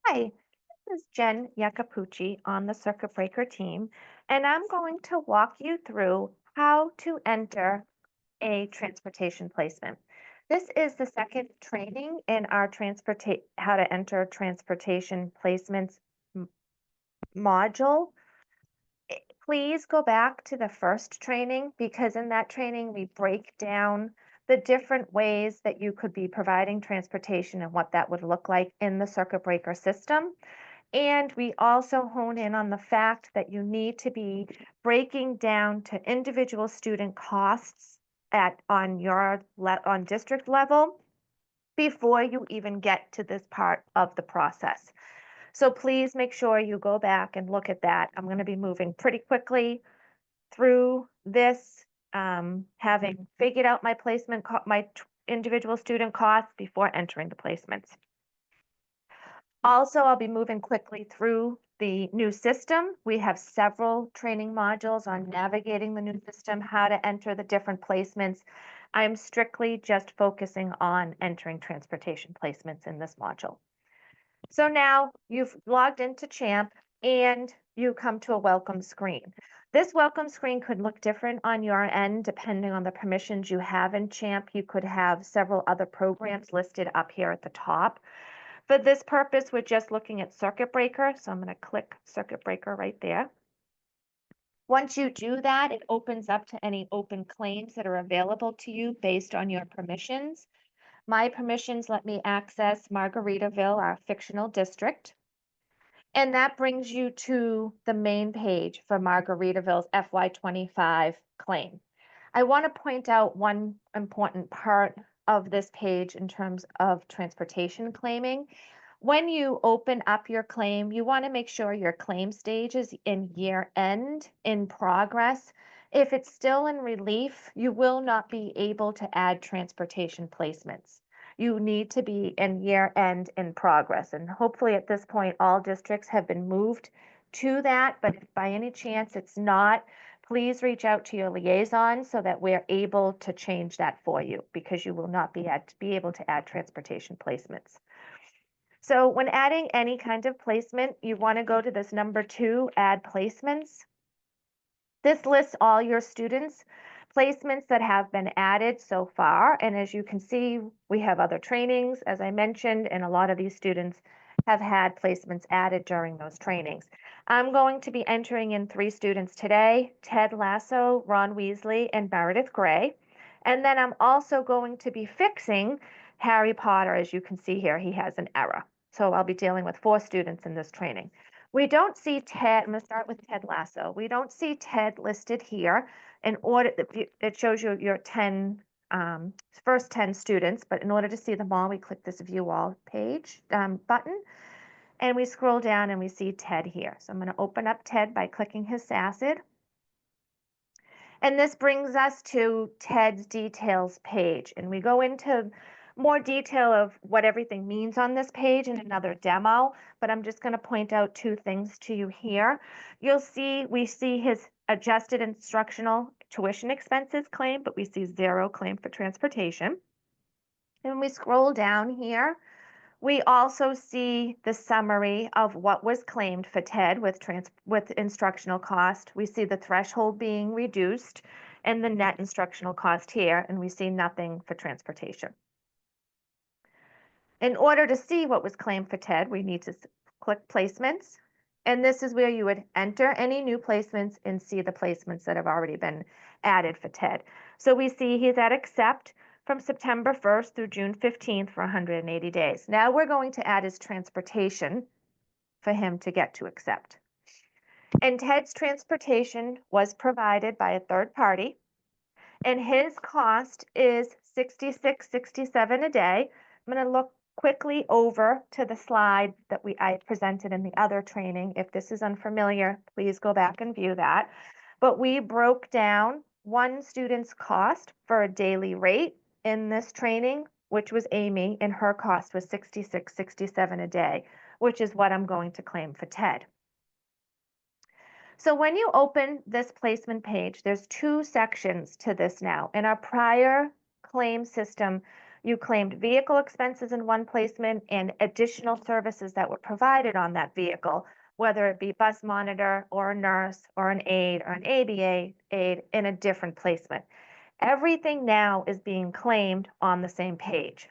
Hi, this is Jen Yacapucci on the Circuit Breaker team, and I'm going to walk you through how to enter a transportation placement. This is the second training in our how to enter transportation placements m- module. Please go back to the first training because in that training we break down the different ways that you could be providing transportation and what that would look like in the circuit breaker system. And we also hone in on the fact that you need to be breaking down to individual student costs on district level before you even get to this part of the process. So please make sure you go back and look at that. I'm going to be moving pretty quickly through this, having figured out my individual student costs before entering the placements. Also, I'll be moving quickly through the new system. We have several training modules on navigating the new system, how to enter the different placements. I'm strictly just focusing on entering transportation placements in this module. So now you've logged into CHAMP and you come to a welcome screen. This welcome screen could look different on your end depending on the permissions you have in CHAMP. You could have several other programs listed up here at the top. For this purpose, we're just looking at circuit breaker. So I'm going to click circuit breaker right there. Once you do that, it opens up to any open claims that are available to you based on your permissions. My permissions let me access Margaritaville, our fictional district. And that brings you to the main page for Margaritaville's FY25 claim. I want to point out one important part of this page in terms of transportation claiming. When you open up your claim, you want to make sure your claim stage is in year end, in progress. If it's still in relief, you will not be able to add transportation placements. You need to be in year end in progress. And hopefully at this point, all districts have been moved to that. But if by any chance it's not, please reach out to your liaison so that we're able to change that for you because you will not be able to add transportation placements. So when adding any kind of placement, you want to go to this number 2, add placements. This lists all your students' placements that have been added so far. And as you can see, we have other trainings, as I mentioned, and a lot of these students have had placements added during those trainings. I'm going to be entering in 3 students today, Ted Lasso, Ron Weasley, and Meredith Gray. And then I'm also going to be fixing Harry Potter. As you can see here, he has an error. So I'll be dealing with 4 students in this training. We don't see Ted, I'm going to start with Ted Lasso. We don't see Ted listed here. In order, it shows you your first 10 students, but in order to see them all, we click this View All page button, and we scroll down and we see Ted here. So I'm going to open up Ted by clicking his SACID. And this brings us to Ted's details page, and we go into more detail of what everything means on this page in another demo, but I'm just going to point out 2 things to you here. You'll see we see his adjusted instructional tuition expenses claim, but we see 0 claim for transportation. And we scroll down here, we also see the summary of what was claimed for TED with instructional cost. We see the threshold being reduced and the net instructional cost here, and we see nothing for transportation. In order to see what was claimed for TED, we need to click placements, and this is where you would enter any new placements and see the placements that have already been added for TED. So we see he's at accept from September 1st through June 15th for 180 days. Now we're going to add his transportation for him to get to accept. And Ted's transportation was provided by a third party, and his cost is $66.67 a day. I'm going to look quickly over to the slide that I presented in the other training. If this is unfamiliar, please go back and view that. But we broke down one student's cost for a daily rate in this training, which was Amy, and her cost was $66.67 a day, which is what I'm going to claim for Ted. So when you open this placement page, there's 2 sections to this now. In our prior claim system, You claimed vehicle expenses in one placement and additional services that were provided on that vehicle, whether it be bus monitor or a nurse or an aide or an ABA aide in a different placement. Everything now is being claimed on the same page.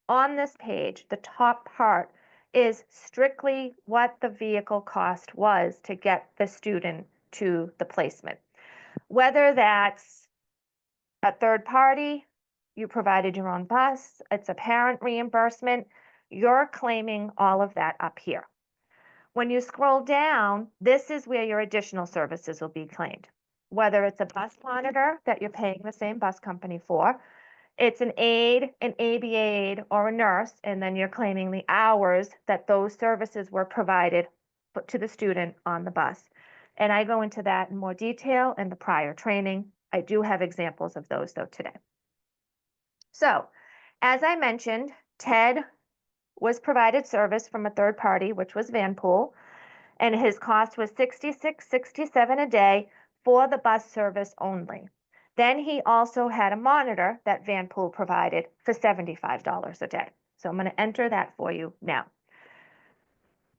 On this page, the top part is strictly what the vehicle cost was to get the student to the placement. Whether that's a third party, you provided your own bus, it's a parent reimbursement, you're claiming all of that up here. When you scroll down, this is where your additional services will be claimed. Whether it's a bus monitor that you're paying the same bus company for, it's an aide, an ABA aide, or a nurse, and then you're claiming the hours that those services were provided to the student on the bus. And I go into that in more detail in the prior training. I do have examples of those though today. So, as I mentioned, TED was provided service from a third party, which was Vanpool, and his cost was $66.67 a day for the bus service only. Then he also had a monitor that Vanpool provided for $75 a day. So I'm going to enter that for you now.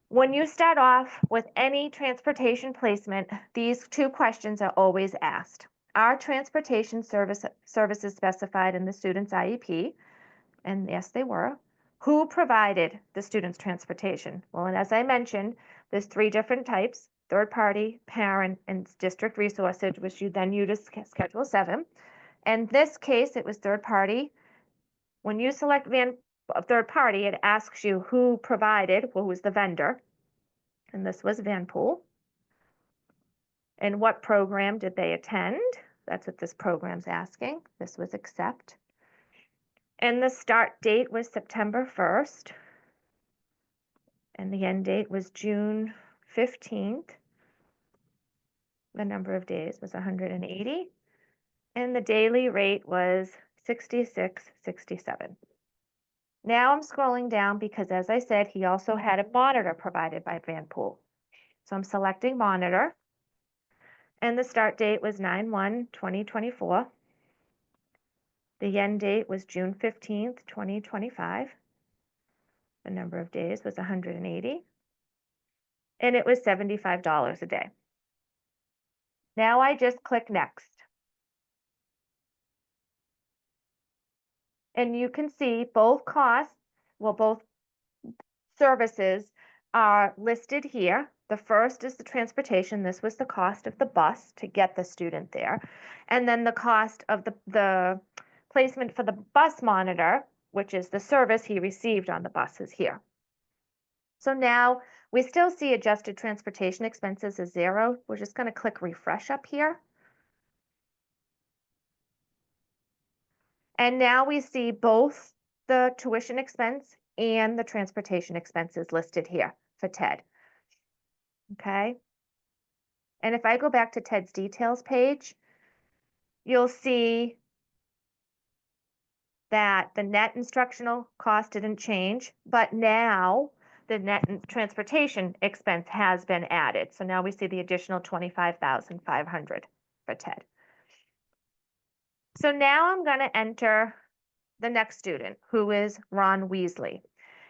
When you start off with any transportation placement, these two questions are always asked. Are transportation services specified in the student's IEP? And yes, they were. Who provided the student's transportation? Well, and as I mentioned, there's three different types: third party, parent, and district resources, which you then use Schedule 7. In this case, it was third party. When you select third party, it asks you who provided, who was the vendor, and this was Vanpool. And what program did they attend? That's what this program's asking. This was accept. And the start date was September 1st. And the end date was June 15th. The number of days was 180. And the daily rate was $66.67. Now I'm scrolling down because, as I said, he also had a monitor provided by Vanpool. So I'm selecting monitor. And the start date was 9/1/2024. The end date was June 15th, 2025. The number of days was 180. And it was $75 a day. Now I just click next. And you can see both costs, well, both services are listed here. The first is the transportation. This was the cost of the bus to get the student there. And then the cost of the placement for the bus monitor, which is the service he received on the bus, is here. So now we still see adjusted transportation expenses as 0. We're just going to click refresh up here. And now we see both the tuition expense and the transportation expenses listed here for TED. Okay. And if I go back to TED's details page, you'll see that the net instructional cost didn't change, but now the net transportation expense has been added. So now we see the additional $25,500 for TED. So now I'm going to enter the next student, who is Ron Weasley.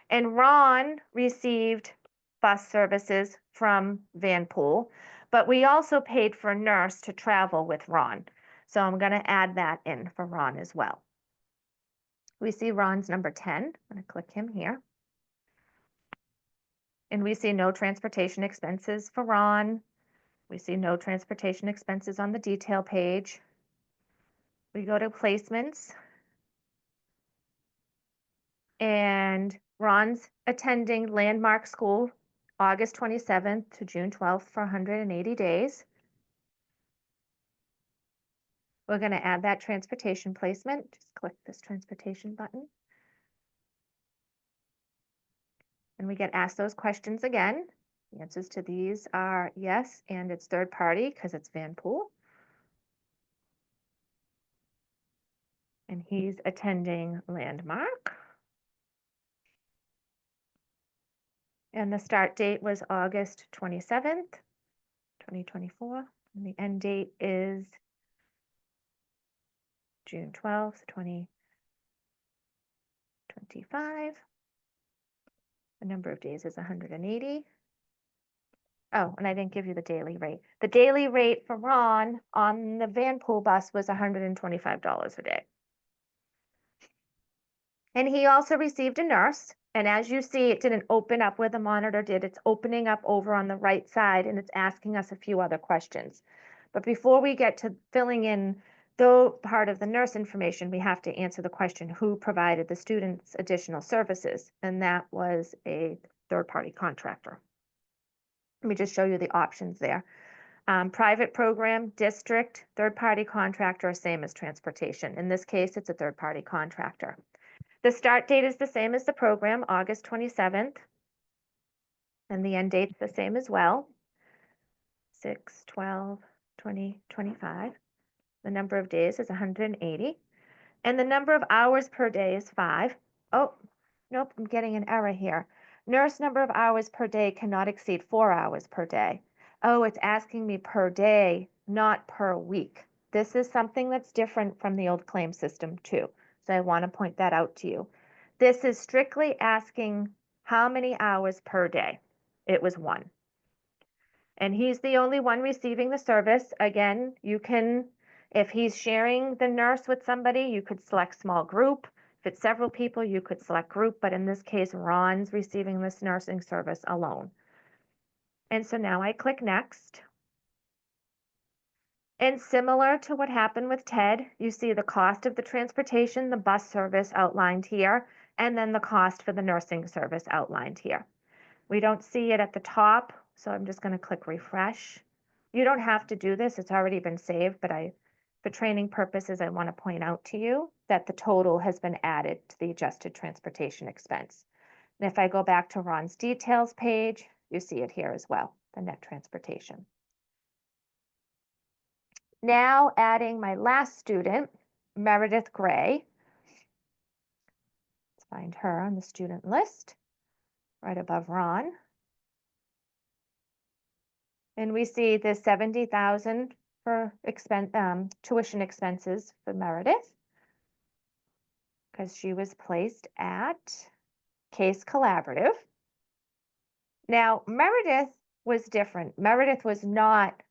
And Ron received bus services from Vanpool, but we also paid for a nurse to travel with Ron. So I'm going to add that in for Ron as well. We see Ron's number 10. I'm going to click him here. And we see no transportation expenses for Ron. We see no transportation expenses on the detail page. We go to placements. And Ron's attending Landmark School August 27th to June 12th for 180 days. We're going to add that transportation placement. Just click this transportation button. And we get asked those questions again. The answers to these are yes, and it's third party because it's Vanpool. And he's attending Landmark. And the start date was August 27th, 2024. And the end date is June 12th, 25. The number of days is 180. Oh, and I didn't give you the daily rate. The daily rate for Ron on the Vanpool bus was $125 a day. And he also received a nurse. And as you see, it didn't open up where the monitor did. It's opening up over on the right side and it's asking us a few other questions. But before we get to filling in the part of the nurse information, we have to answer the question, who provided the students additional services? And that was a third-party contractor. Let me just show you the options there. Private program, district, third-party contractor, same as transportation. In this case, it's a third-party contractor. The start date is the same as the program, August 27th. And the end date's the same as well, 6/12/2025. The number of days is 180. And the number of hours per day is 5. Oh, nope, I'm getting an error here. Nurse number of hours per day cannot exceed 4 hours per day. Oh, it's asking me per day, not per week. This is something that's different from the old claim system too. So I want to point that out to you. This is strictly asking how many hours per day. It was 1. And he's the only one receiving the service. Again, you can, if he's sharing the nurse with somebody, you could select small group. If it's several people, you could select group, but in this case, Ron's receiving this nursing service alone. And so now I click next. And similar to what happened with Ted, you see the cost of the transportation, the bus service outlined here, and then the cost for the nursing service outlined here. We don't see it at the top, so I'm just going to click refresh. You don't have to do this, it's already been saved, but for training purposes, I want to point out to you that the total has been added to the adjusted transportation expense. And if I go back to Ron's details page, you see it here as well, the net transportation. Now adding my last student, Meredith Gray. Let's find her on the student list, right above Ron. And we see the 70,000 for tuition expenses for Meredith, because she was placed at Case Collaborative. Now, Meredith was different. Meredith was not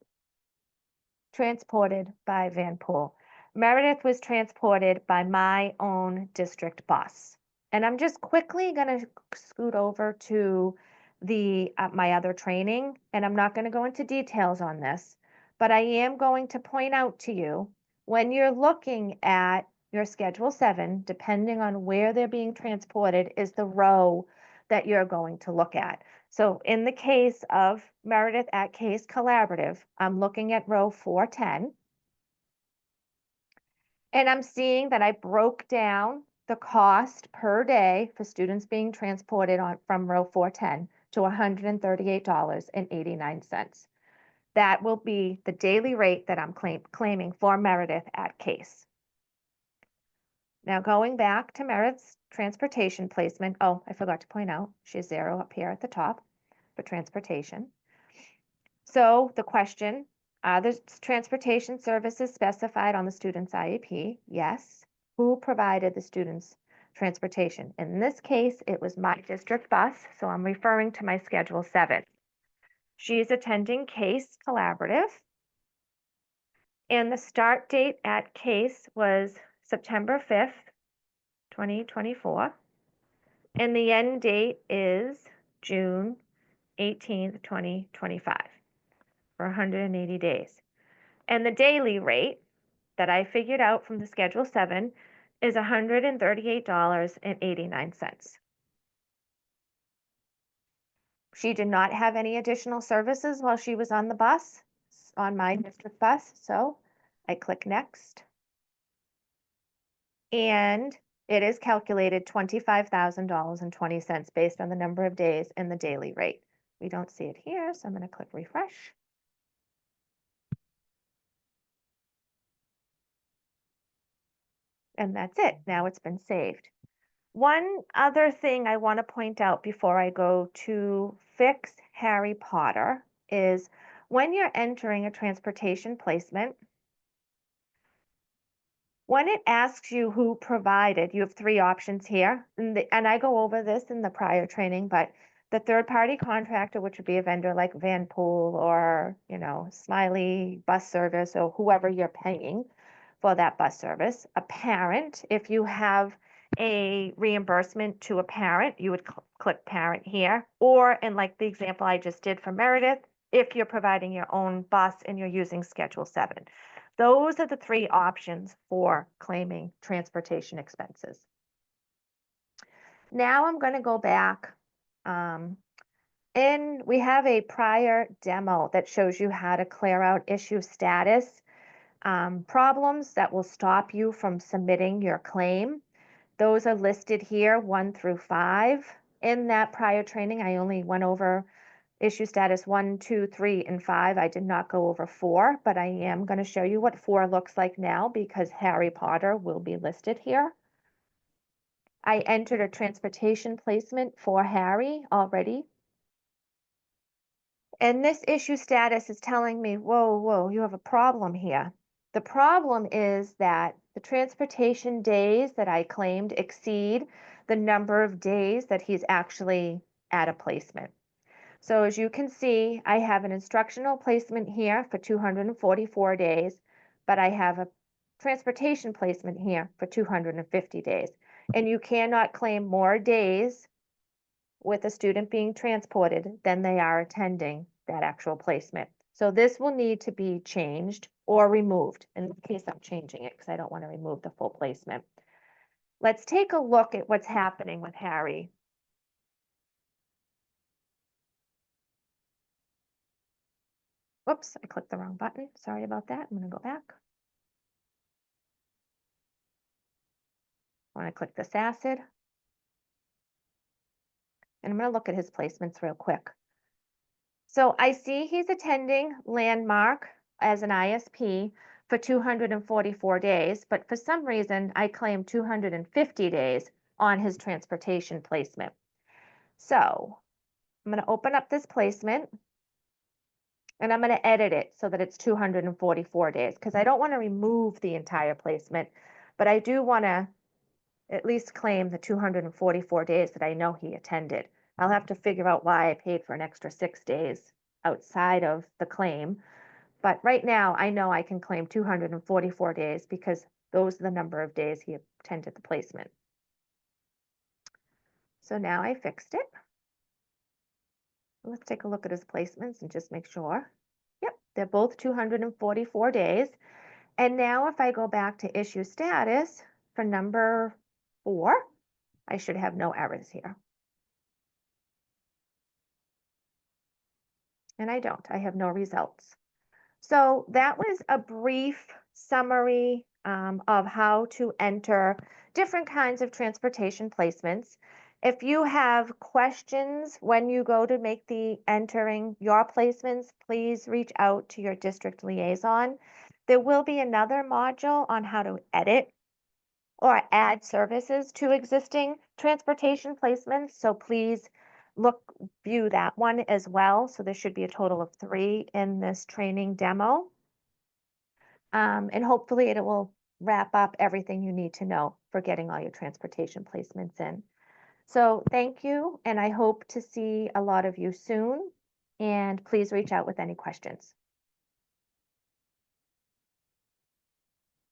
transported by Vanpool. Meredith was transported by my own district bus. And I'm just quickly going to scoot over to my other training, and I'm not going to go into details on this, but I am going to point out to you when you're looking at your Schedule 7, depending on where they're being transported, is the row that you're going to look at. So in the case of Meredith at Case Collaborative, I'm looking at row 410. And I'm seeing that I broke down the cost per day for students being transported from row 410 to $138.89. That will be the daily rate that I'm claiming for Meredith at Case. Now going back to Meredith's transportation placement, oh, I forgot to point out, she has 0 up here at the top for transportation. So the question, are the transportation services specified on the student's IEP? Yes. Who provided the student's transportation? In this case, it was my district bus, so I'm referring to my Schedule 7. She's attending Case Collaborative, and the start date at Case was September 5th, 2024, and the end date is June 18th, 2025. For 180 days. And the daily rate that I figured out from the Schedule 7 is $138.89. She did not have any additional services while she was on the bus, on my district bus, so I click next. And it is calculated $25,000.20 based on the number of days and the daily rate. We don't see it here, so I'm going to click refresh. And that's it. Now it's been saved. One other thing I want to point out before I go to fix Harry Potter is when you're entering a transportation placement, When it asks you who provided, you have three options here. And I go over this in the prior training, but the third-party contractor, which would be a vendor like Vanpool or, Smiley Bus Service or whoever you're paying for that bus service. A parent, if you have a reimbursement to a parent, you would click parent here. Or in like the example I just did for Meredith, if you're providing your own bus and you're using Schedule 7. Those are the three options for claiming transportation expenses. Now I'm going to go back and we have a prior demo that shows you how to clear out issue status problems that will stop you from submitting your claim. Those are listed here, 1 through 5. In that prior training, I only went over issue status 1, 2, 3, and 5. I did not go over 4, but I am going to show you what 4 looks like now because Harry Potter will be listed here. I entered a transportation placement for Harry already. And this issue status is telling me, whoa, you have a problem here. The problem is that the transportation days that I claimed exceed the number of days that he's actually at a placement. So as you can see, I have an instructional placement here for 244 days, but I have a transportation placement here for 250 days. And you cannot claim more days with a student being transported than they are attending that actual placement. So this will need to be changed or removed. In this case, I'm changing it because I don't want to remove the full placement. Let's take a look at what's happening with Harry. Whoops, I clicked the wrong button. Sorry about that. I'm going to go back. I want to click this acid. And I'm going to look at his placements real quick. So I see he's attending Landmark as an ISP for 244 days, but for some reason I claim 250 days on his transportation placement. So I'm going to open up this placement and I'm going to edit it so that it's 244 days because I don't want to remove the entire placement, but I do want to at least claim the 244 days that I know he attended. I'll have to figure out why I paid for an extra 6 days outside of the claim. But right now, I know I can claim 244 days because those are the number of days he attended the placement. So now I fixed it. Let's take a look at his placements and just make sure. Yep, they're both 244 days. And now if I go back to issue status for number 4, I should have no errors here. And I don't, I have no results. So that was a brief summary of how to enter different kinds of transportation placements. If you have questions when you go to make the entering your placements, please reach out to your district liaison. There will be another module on how to edit or add services to existing transportation placements. So please view that one as well. So there should be a total of 3 in this training demo. And hopefully it will wrap up everything you need to know for getting all your transportation placements in. So thank you, and I hope to see a lot of you soon. And please reach out with any questions.